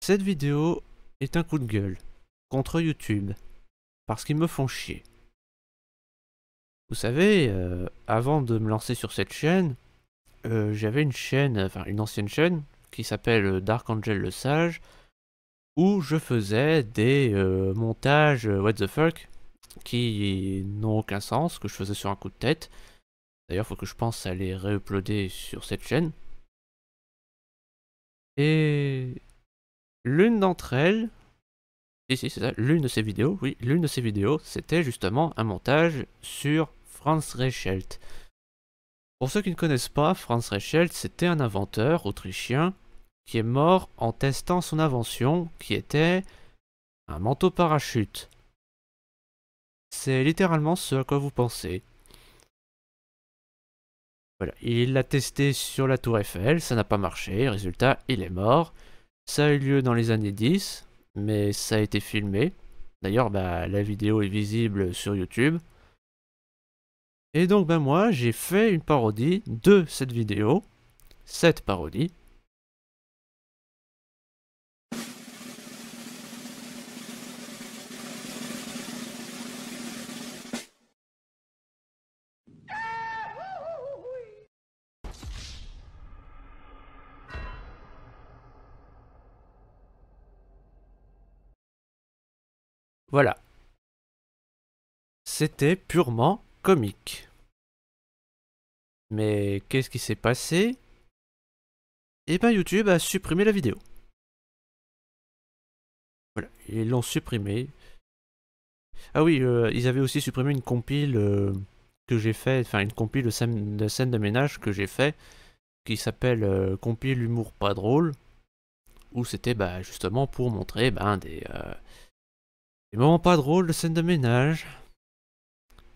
Cette vidéo est un coup de gueule contre YouTube, parce qu'ils me font chier. Vous savez, avant de me lancer sur cette chaîne, j'avais une chaîne, enfin une ancienne chaîne, qui s'appelle Dark Angel le Sage, où je faisais des montages what the fuck, qui n'ont aucun sens, que je faisais sur un coup de tête. D'ailleurs, faut que je pense à les réuploader sur cette chaîne. Et l'une d'entre elles, si c'est ça, l'une de ces vidéos, oui, l'une de ces vidéos, c'était justement un montage sur Franz Reichelt. Pour ceux qui ne connaissent pas, Franz Reichelt, c'était un inventeur autrichien qui est mort en testant son invention, qui était un manteau parachute. C'est littéralement ce à quoi vous pensez. Voilà, il l'a testé sur la tour Eiffel, ça n'a pas marché, résultat, il est mort. Ça a eu lieu dans les années 10, mais ça a été filmé. D'ailleurs, la vidéo est visible sur YouTube. Et donc, moi, j'ai fait une parodie de cette vidéo. Cette parodie. Voilà. C'était purement comique. Mais qu'est-ce qui s'est passé? Eh ben, YouTube a supprimé la vidéo. Voilà, ils l'ont supprimé. Ah oui, ils avaient aussi supprimé une compile que j'ai fait, enfin une compile de scènes de ménage que j'ai fait, qui s'appelle compile humour pas drôle, où c'était justement pour montrer des moments pas drôles de scènes de ménage.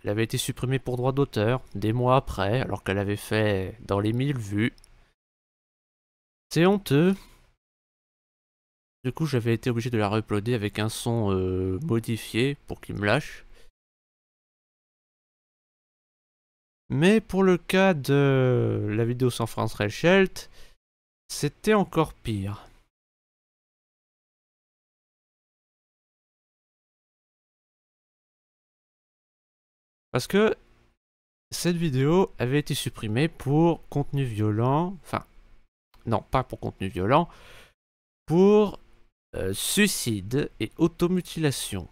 Elle avait été supprimée pour droit d'auteur, des mois après, alors qu'elle avait fait dans les 1000 vues. C'est honteux. Du coup, j'avais été obligé de la re-uploader avec un son modifié pour qu'il me lâche. Mais pour le cas de la vidéo sans Franz Reichelt, c'était encore pire. Parce que cette vidéo avait été supprimée pour contenu violent, enfin, non, pas pour contenu violent, pour suicide et automutilation.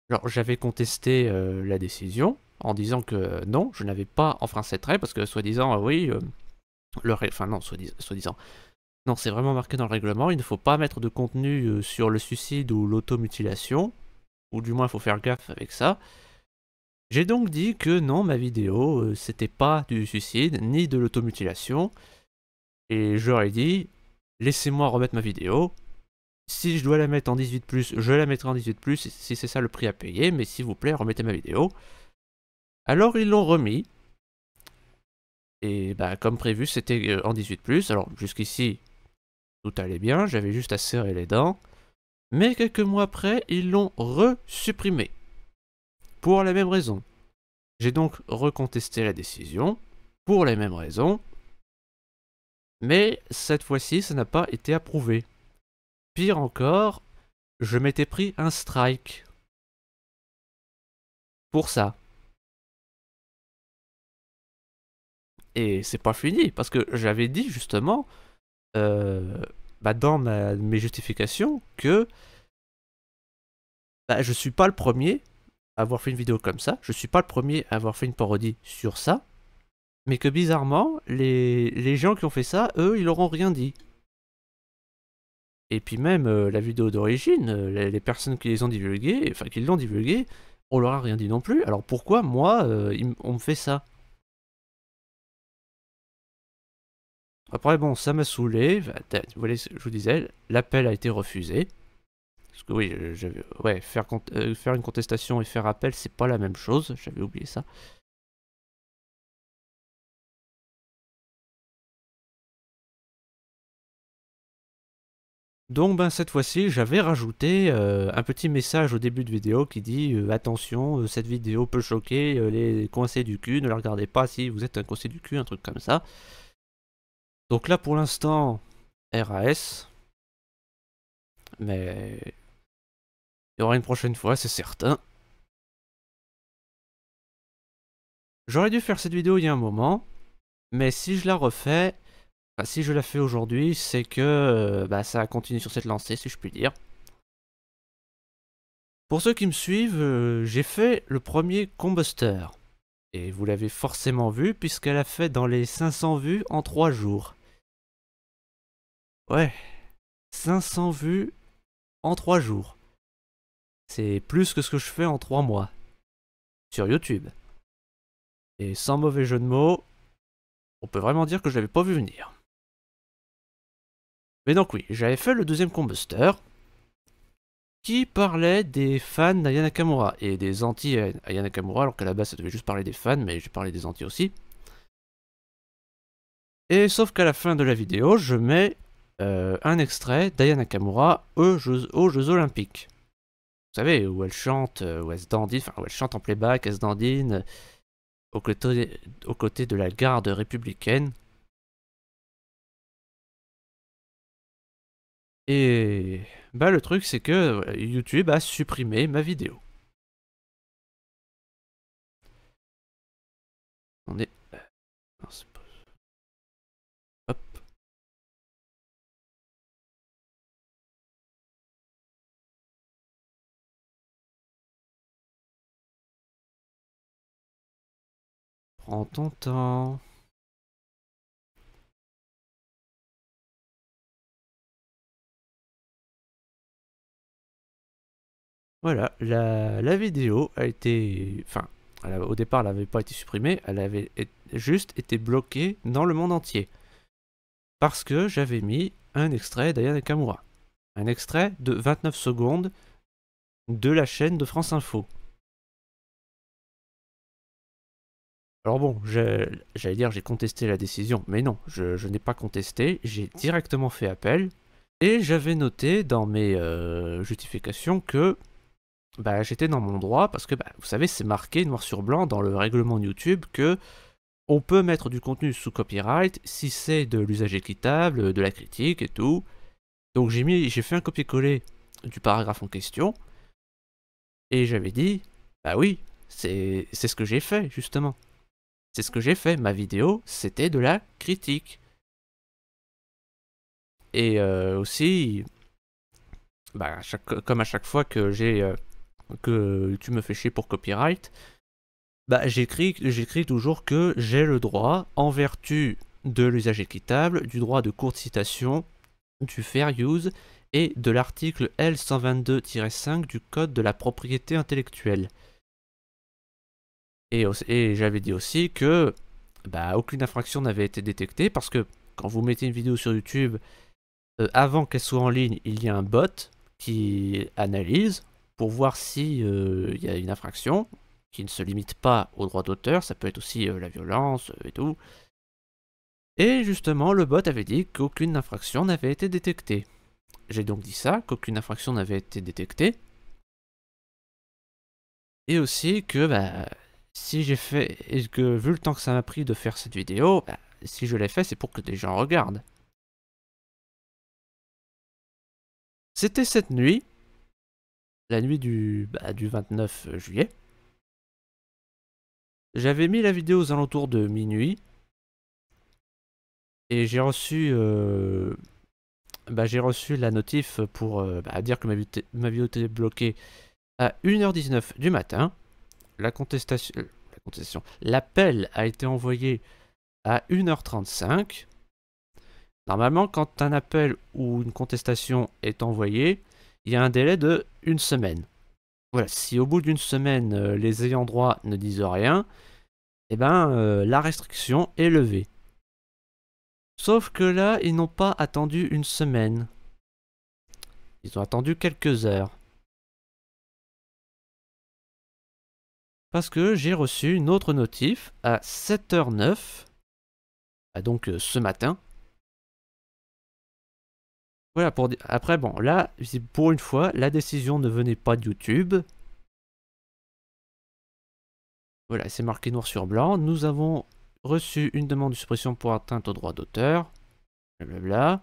Alors j'avais contesté la décision en disant que non, je n'avais pas enfreint cette règle parce que soi-disant, oui, enfin non, soi-disant, non, c'est vraiment marqué dans le règlement, il ne faut pas mettre de contenu sur le suicide ou l'automutilation, ou du moins il faut faire gaffe avec ça. J'ai donc dit que non, ma vidéo, c'était pas du suicide ni de l'automutilation, et je leur ai dit, laissez-moi remettre ma vidéo. Si je dois la mettre en 18+, je la mettrai en 18+, si c'est ça le prix à payer, mais s'il vous plaît, remettez ma vidéo. Alors ils l'ont remis, et comme prévu, c'était en 18+, alors jusqu'ici, tout allait bien, j'avais juste à serrer les dents, mais quelques mois après, ils l'ont re-supprimé, pour la même raison. J'ai donc recontesté la décision, pour les mêmes raisons, mais cette fois-ci, ça n'a pas été approuvé. Pire encore, je m'étais pris un strike. Pour ça. Et c'est pas fini, parce que j'avais dit justement, dans mes justifications, que je suis pas le premier à avoir fait une vidéo comme ça, je suis pas le premier à avoir fait une parodie sur ça, mais que bizarrement, les gens qui ont fait ça, eux, ils leur ont rien dit. Et puis même la vidéo d'origine, les personnes qui les ont divulguées, enfin qui l'ont divulguée, on leur a rien dit non plus. Alors pourquoi moi, on me fait ça? Après bon, ça m'a saoulé. Vous voyez, je vous disais, l'appel a été refusé. Parce que oui, ouais, faire une contestation et faire appel, c'est pas la même chose. J'avais oublié ça. Donc cette fois-ci, j'avais rajouté un petit message au début de vidéo qui dit attention, cette vidéo peut choquer les coincés du cul, ne la regardez pas si vous êtes un coincé du cul, un truc comme ça. Donc là pour l'instant, RAS. Mais il y aura une prochaine fois, c'est certain. J'aurais dû faire cette vidéo il y a un moment, mais si je la refais, enfin, si je la fais aujourd'hui, c'est que ça continue sur cette lancée, si je puis dire. Pour ceux qui me suivent, j'ai fait le premier Combuster. Et vous l'avez forcément vu, puisqu'elle a fait dans les 500 vues en 3 jours. Ouais, 500 vues en 3 jours. C'est plus que ce que je fais en 3 mois. Sur YouTube. Et sans mauvais jeu de mots, on peut vraiment dire que je l'avais pas vu venir. Mais donc oui, j'avais fait le deuxième Combuster, qui parlait des fans d'Aya Nakamura et des anti-Aya Nakamura, alors qu'à la base ça devait juste parler des fans, mais j'ai parlé des anti aussi. Et sauf qu'à la fin de la vidéo, je mets un extrait d'Aya Nakamura aux Jeux Olympiques. Vous savez, où elle chante, où elle se dandine, enfin où elle chante en playback, elle se dandine, aux côtés de la garde républicaine. Et bah le truc c'est que YouTube a supprimé ma vidéo. On est... non, c'est pas... Hop. Prends ton temps. Voilà, la vidéo a été... Enfin, au départ elle n'avait pas été supprimée, elle avait juste été bloquée dans le monde entier. Parce que j'avais mis un extrait d'Aya Nakamura. Un extrait de 29 secondes de la chaîne de France Info. Alors bon, j'allais dire j'ai contesté la décision, mais non, je n'ai pas contesté, j'ai directement fait appel, et j'avais noté dans mes justifications que j'étais dans mon droit, parce que vous savez, c'est marqué noir sur blanc dans le règlement de YouTube que on peut mettre du contenu sous copyright si c'est de l'usage équitable, de la critique et tout. Donc j'ai fait un copier-coller du paragraphe en question, et j'avais dit, bah oui, c'est ce que j'ai fait, justement. C'est ce que j'ai fait, ma vidéo, c'était de la critique. Et aussi, comme à chaque fois que que tu me fais chier pour copyright, j'écris toujours que j'ai le droit, en vertu de l'usage équitable, du droit de courte citation, du fair use et de l'article L122-5 du Code de la propriété intellectuelle. Et j'avais dit aussi que aucune infraction n'avait été détectée parce que quand vous mettez une vidéo sur YouTube, avant qu'elle soit en ligne, il y a un bot qui analyse pour voir si il y a une infraction qui ne se limite pas au droit d'auteur, ça peut être aussi la violence et tout. Et justement, le bot avait dit qu'aucune infraction n'avait été détectée. J'ai donc dit ça, qu'aucune infraction n'avait été détectée. Et aussi que si j'ai fait, et que vu le temps que ça m'a pris de faire cette vidéo, si je l'ai fait, c'est pour que des gens regardent. C'était cette nuit, la nuit du 29 juillet. J'avais mis la vidéo aux alentours de minuit. Et j'ai reçu la notif pour dire que ma vidéo était bloquée à 1h19 du matin. L'appel a été envoyé à 1h35. Normalement, quand un appel ou une contestation est envoyé, il y a un délai de 1 semaine. Voilà, si au bout d'une semaine, les ayants droit ne disent rien, la restriction est levée. Sauf que là, ils n'ont pas attendu 1 semaine. Ils ont attendu quelques heures. Parce que j'ai reçu une autre notif à 7h09, donc ce matin. Voilà, après, bon, là, pour une fois, la décision ne venait pas de YouTube. Voilà, c'est marqué noir sur blanc. Nous avons reçu une demande de suppression pour atteinte au droit d'auteur. Blablabla.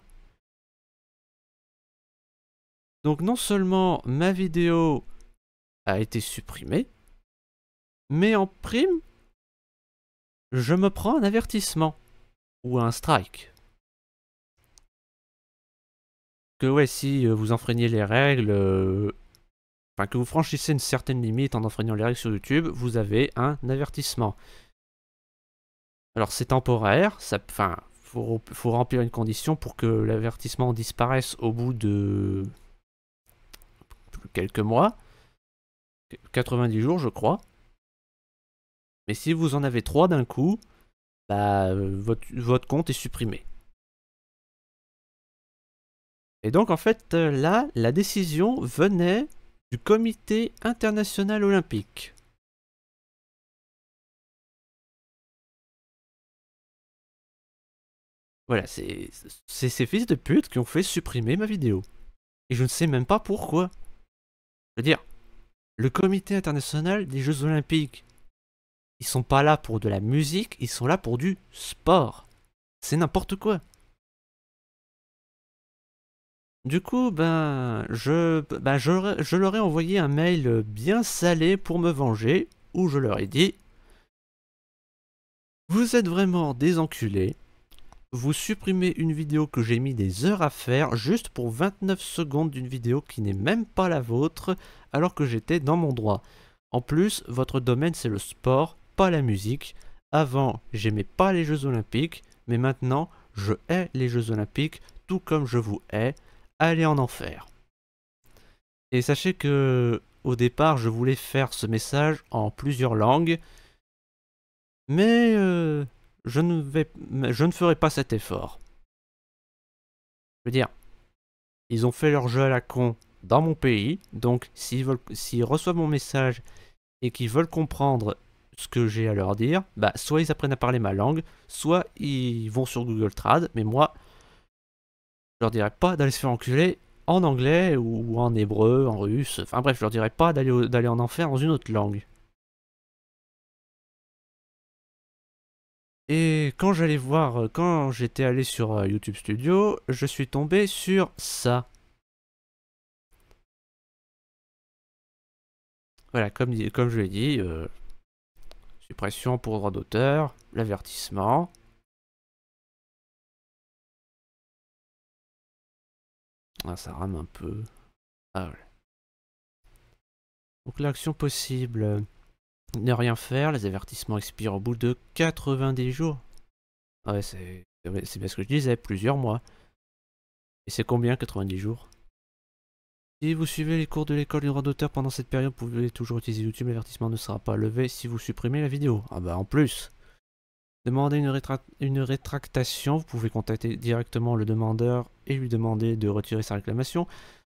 Donc non seulement ma vidéo a été supprimée, mais en prime, je me prends un avertissement ou un strike. Que ouais, si vous enfreignez les règles, enfin que vous franchissez une certaine limite en enfreignant les règles sur YouTube, vous avez un avertissement. Alors c'est temporaire, enfin, faut remplir une condition pour que l'avertissement disparaisse au bout de quelques mois, 90 jours je crois. Mais si vous en avez 3 d'un coup, bah, votre compte est supprimé. Et donc en fait là, la décision venait du Comité international olympique. Voilà, c'est ces fils de pute qui ont fait supprimer ma vidéo. Et je ne sais même pas pourquoi. Je veux dire, le Comité international des Jeux olympiques, ils sont pas là pour de la musique, ils sont là pour du sport. C'est n'importe quoi. Du coup, je leur ai envoyé un mail bien salé pour me venger, où je leur ai dit: vous êtes vraiment des enculés, vous supprimez une vidéo que j'ai mis des heures à faire juste pour 29 secondes d'une vidéo qui n'est même pas la vôtre, alors que j'étais dans mon droit. En plus, votre domaine c'est le sport, pas la musique. Avant, j'aimais pas les Jeux Olympiques, mais maintenant, je hais les Jeux Olympiques, tout comme je vous hais. Allez en enfer. Et sachez que au départ, je voulais faire ce message en plusieurs langues, mais je ne ferai pas cet effort. Je veux dire, ils ont fait leur jeu à la con dans mon pays, donc s'ils reçoivent mon message et qu'ils veulent comprendre ce que j'ai à leur dire, bah soit ils apprennent à parler ma langue, soit ils vont sur Google Trad, mais moi, je leur dirais pas d'aller se faire enculer en anglais ou en hébreu, en russe, enfin bref, je leur dirais pas d'aller en enfer dans une autre langue. Et quand j'étais allé sur YouTube Studio, je suis tombé sur ça. Voilà, comme je l'ai dit, suppression pour droit d'auteur, l'avertissement. Ah, ça rame un peu. Ah, ouais. Donc l'action possible, ne rien faire, les avertissements expirent au bout de 90 jours. Ah ouais, c'est bien ce que je disais, plusieurs mois. Et c'est combien 90 jours? Si vous suivez les cours de l'école du droit d'auteur pendant cette période, vous pouvez toujours utiliser YouTube, l'avertissement ne sera pas levé si vous supprimez la vidéo. Ah bah en plus. Demandez une rétractation, vous pouvez contacter directement le demandeur et lui demander de retirer sa réclamation.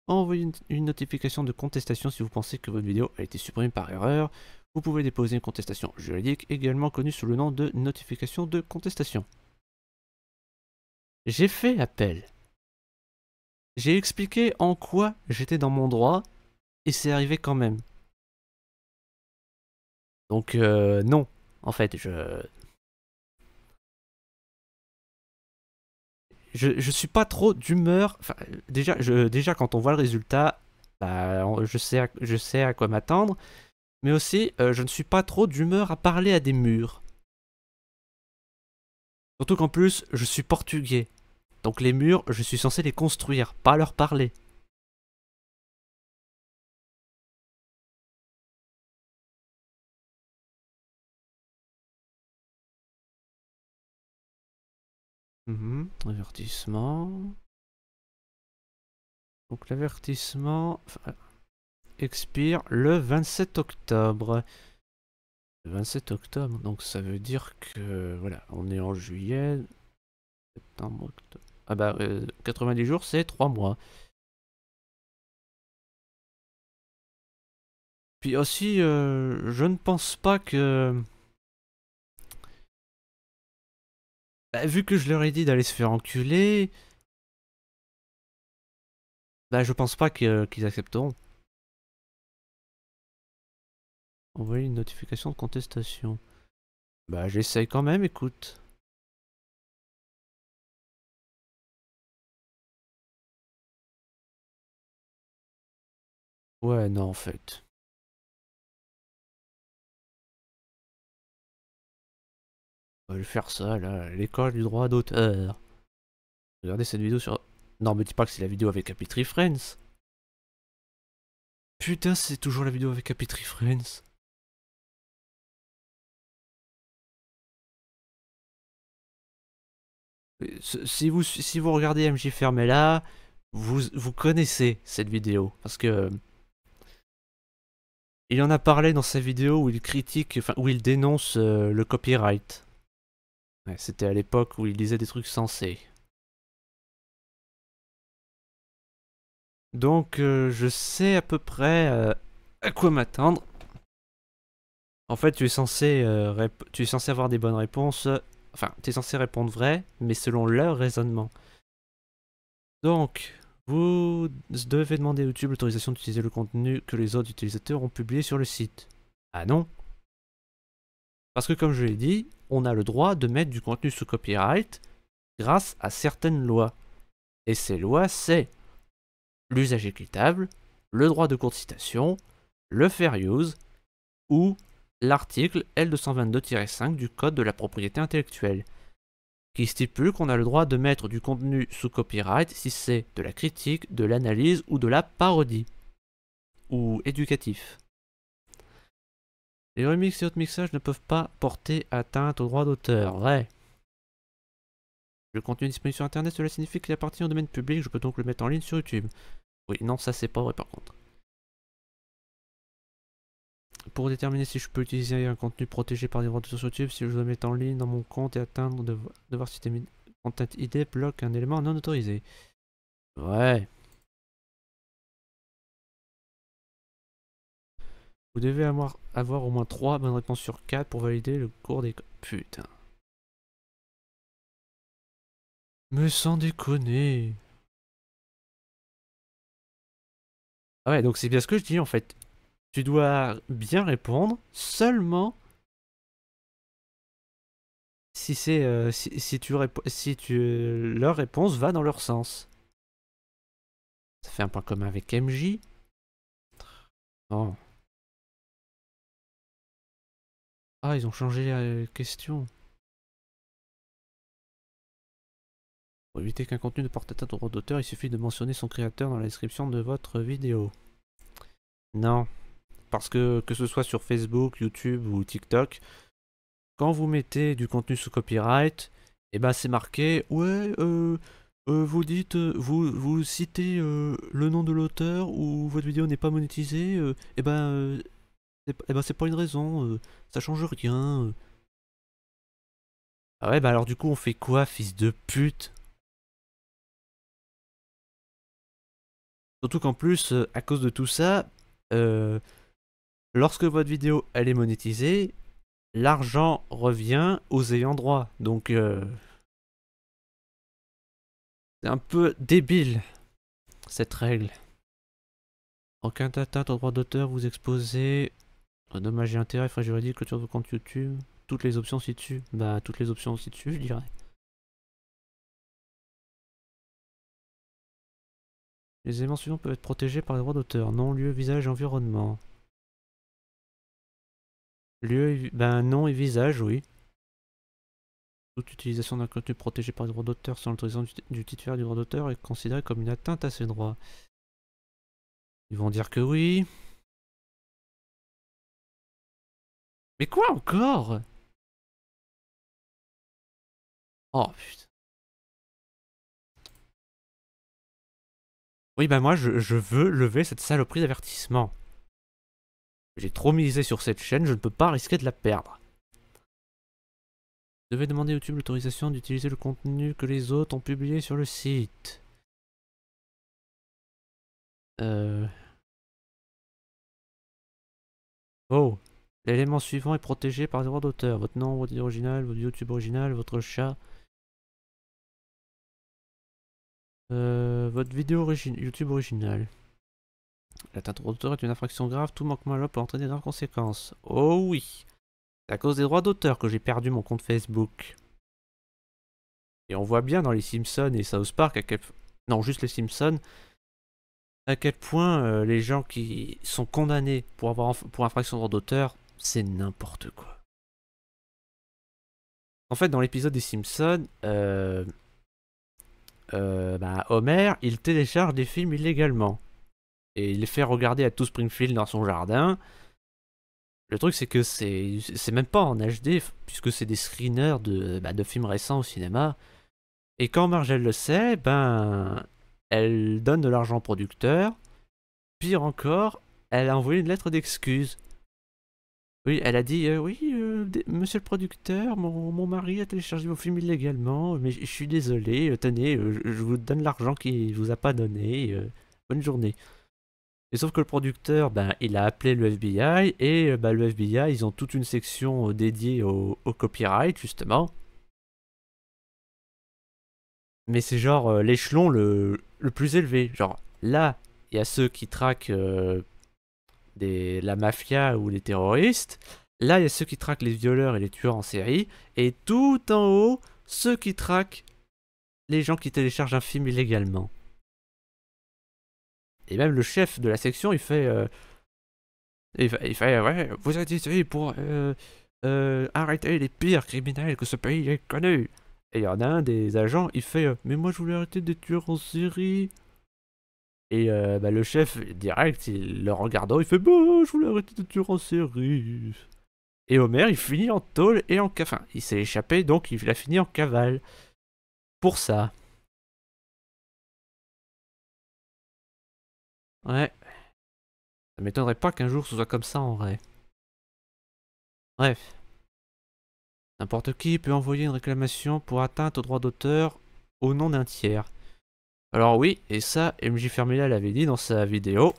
Envoyez une notification de contestation si vous pensez que votre vidéo a été supprimée par erreur. Vous pouvez déposer une contestation juridique, également connue sous le nom de notification de contestation. J'ai fait appel. J'ai expliqué en quoi j'étais dans mon droit, et c'est arrivé quand même. Donc non, en fait, je suis pas trop d'humeur. Enfin, déjà, quand on voit le résultat, bah, je sais à quoi m'attendre. Mais aussi, je ne suis pas trop d'humeur à parler à des murs. Surtout qu'en plus, je suis portugais. Donc les murs, je suis censé les construire, pas leur parler. Avertissement. Donc l'avertissement expire le 27 octobre. Le 27 octobre, donc ça veut dire que voilà, on est en juillet, septembre, octobre. Ah bah 90 jours, c'est 3 mois. Puis aussi, je ne pense pas que... Bah, vu que je leur ai dit d'aller se faire enculer, bah je pense pas qu'ils accepteront. Envoyer une notification de contestation. Bah j'essaye quand même, écoute. Ouais, non, en fait. On va faire ça, là, l'école du droit d'auteur. Regardez cette vidéo sur... Non, me dis pas que c'est la vidéo avec Happy Friends. Putain, c'est toujours la vidéo avec Happy Friends. Si vous regardez MJ Fermella, vous connaissez cette vidéo. Parce que... Il en a parlé dans sa vidéo où il critique, enfin, où il dénonce le copyright. Ouais, c'était à l'époque où il disait des trucs sensés. Donc, je sais à peu près à quoi m'attendre. En fait, tu es censé avoir des bonnes réponses. Enfin, tu es censé répondre vrai, mais selon leur raisonnement. Donc, vous devez demander à YouTube l'autorisation d'utiliser le contenu que les autres utilisateurs ont publié sur le site. Ah non. Parce que comme je l'ai dit, on a le droit de mettre du contenu sous copyright grâce à certaines lois. Et ces lois, c'est l'usage équitable, le droit de courte citation, le fair use ou l'article L222-5 du Code de la propriété intellectuelle, qui stipule qu'on a le droit de mettre du contenu sous copyright si c'est de la critique, de l'analyse ou de la parodie, ou éducatif. Les remixes et autres mixages ne peuvent pas porter atteinte au droit d'auteur, vrai. Le contenu est disponible sur internet, cela signifie qu'il appartient au domaine public, je peux donc le mettre en ligne sur YouTube. Oui, non, ça c'est pas vrai par contre. Pour déterminer si je peux utiliser un contenu protégé par des droits d'auteur sur YouTube, si je dois mettre en ligne dans mon compte et atteindre de voir si Content ID bloque un élément non autorisé. Ouais. Vous devez avoir au moins 3 bonnes réponses sur 4 pour valider le cours des... Putain. Mais sans déconner. Ah ouais, donc c'est bien ce que je dis en fait. Tu dois bien répondre seulement si c'est si leur réponse va dans leur sens. Ça fait un point commun avec MJ. Oh. Ah, ils ont changé la question. Pour éviter qu'un contenu ne porte atteinte au droit d'auteur, il suffit de mentionner son créateur dans la description de votre vidéo. Non, parce que ce soit sur Facebook, YouTube ou TikTok, quand vous mettez du contenu sous copyright, et ben c'est marqué ouais vous dites vous citez le nom de l'auteur ou votre vidéo n'est pas monétisée, c'est pas une raison, ça change rien. Ah ouais bah alors du coup on fait quoi, fils de pute? Surtout qu'en plus à cause de tout ça, euh, lorsque votre vidéo elle est monétisée, l'argent revient aux ayants droit. Donc c'est un peu débile cette règle. En cas d'atteinte au droit d'auteur, vous exposez dommages et intérêts, frais juridiques, clôture de compte YouTube, toutes les options ci-dessus. Bah toutes les options ci-dessus je dirais. Les éléments suivants peuvent être protégés par les droits d'auteur. Nom, lieu, visage, environnement. Lieu, ben nom et visage, oui. Toute utilisation d'un contenu protégé par les droits d'auteur sans l'autorisation du titulaire du droit d'auteur est considérée comme une atteinte à ses droits. Ils vont dire que oui. Mais quoi encore? Oh putain. Oui bah moi je veux lever cette saloperie d'avertissement. J'ai trop misé sur cette chaîne, je ne peux pas risquer de la perdre. Vous devez demander à YouTube l'autorisation d'utiliser le contenu que les autres ont publié sur le site. Oh. L'élément suivant est protégé par les droits d'auteur. Votre nom, votre vidéo originale, votre YouTube original, votre chat. Votre vidéo YouTube originale. L'atteinte au droit d'auteur est une infraction grave. Tout manquement à la loi peut entraîner de graves conséquences. Oh oui. C'est à cause des droits d'auteur que j'ai perdu mon compte Facebook. Et on voit bien dans les Simpsons et South Park à quel... Non, juste les Simpsons. à quel point les gens qui sont condamnés pour infraction de droit d'auteur, c'est n'importe quoi. En fait, dans l'épisode des Simpsons, Homer, il télécharge des films illégalement. Et il les fait regarder à tout Springfield dans son jardin. Le truc, c'est que c'est même pas en HD, puisque c'est des screeners de films récents au cinéma. Et quand Marge, elle le sait, elle donne de l'argent au producteur. Pire encore, elle a envoyé une lettre d'excuse. Oui, elle a dit oui, monsieur le producteur, mon mari a téléchargé vos films illégalement, mais je suis désolé, tenez, je vous donne l'argent qu'il vous a pas donné, bonne journée. Et sauf que le producteur, il a appelé le FBI, et le FBI, ils ont toute une section dédiée au copyright, justement. Mais c'est genre l'échelon le plus élevé. Genre, là, il y a ceux qui traquent la mafia ou les terroristes. Là, il y a ceux qui traquent les violeurs et les tueurs en série. Et tout en haut, ceux qui traquent les gens qui téléchargent un film illégalement. Et même le chef de la section, il fait... ouais, vous êtes ici pour arrêter les pires criminels que ce pays ait connus. Et il y en a un des agents, il fait mais moi je voulais arrêter des tueurs en série. Et le chef, direct, le regardant, il fait bah, je voulais arrêter de tueurs en série. Et Homer, il finit en tôle et en cavale. Enfin, il s'est échappé, donc il a fini en cavale. Pour ça. Ouais. Ça m'étonnerait pas qu'un jour ce soit comme ça en vrai. Bref. N'importe qui peut envoyer une réclamation pour atteinte au droit d'auteur au nom d'un tiers. Alors oui, et ça, MJ Fermila l'avait dit dans sa vidéo.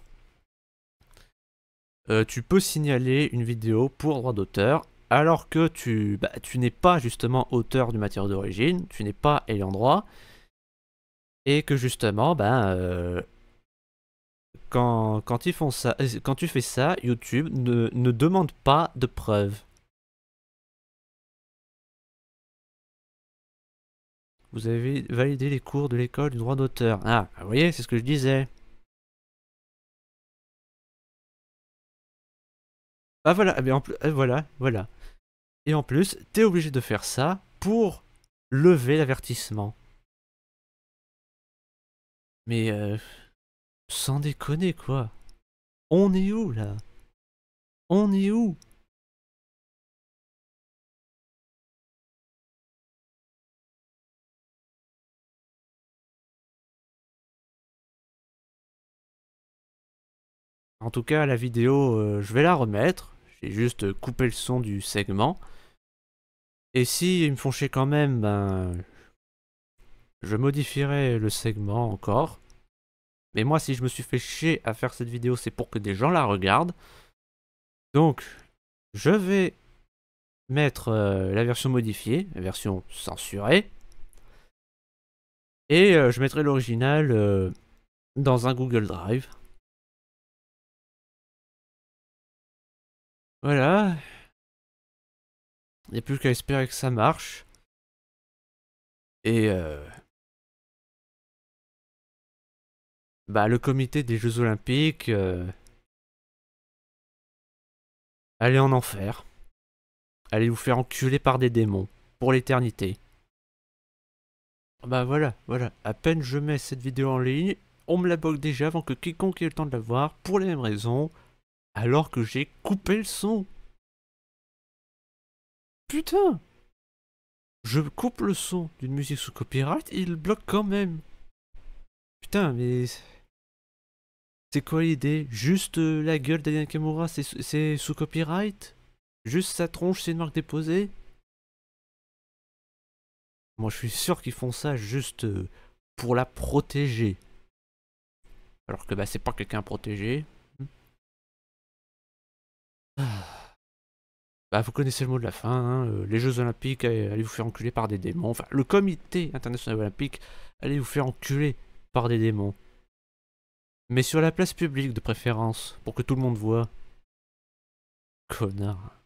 Tu peux signaler une vidéo pour droit d'auteur alors que tu n'es pas justement auteur du matériau d'origine, tu n'es pas ayant droit, et que justement, quand ils font ça, quand tu fais ça, YouTube ne demande pas de preuves. Vous avez validé les cours de l'école du droit d'auteur. Ah, vous voyez, c'est ce que je disais. Ah voilà, mais en plus, voilà. Et en plus, t'es obligé de faire ça pour lever l'avertissement. Mais sans déconner quoi. On est où là? On est où? En tout cas, la vidéo, je vais la remettre. J'ai juste coupé le son du segment. Et si ils me font chier quand même, je modifierai le segment encore. Mais moi, si je me suis fait chier à faire cette vidéo, c'est pour que des gens la regardent. Donc, je vais mettre la version modifiée, la version censurée. Et je mettrai l'original dans un Google Drive. Voilà. Il n'y a plus qu'à espérer que ça marche. Et le comité des Jeux Olympiques, allez en enfer. Allez vous faire enculer par des démons. Pour l'éternité. Bah voilà. À peine je mets cette vidéo en ligne, on me la bloque déjà avant que quiconque ait le temps de la voir, pour les mêmes raisons, alors que j'ai coupé le son. Putain! Je coupe le son d'une musique sous copyright et il bloque quand même. Putain, mais... C'est quoi l'idée? Juste la gueule d'Aya Nakamura, c'est sous copyright? Juste sa tronche, c'est une marque déposée? Moi, je suis sûr qu'ils font ça juste pour la protéger. Alors que c'est pas quelqu'un protégé. Vous connaissez le mot de la fin, hein, les Jeux Olympiques, allez vous faire enculer par des démons. Enfin, le comité international olympique, allez vous faire enculer par des démons. Mais sur la place publique de préférence, pour que tout le monde voit. Connard.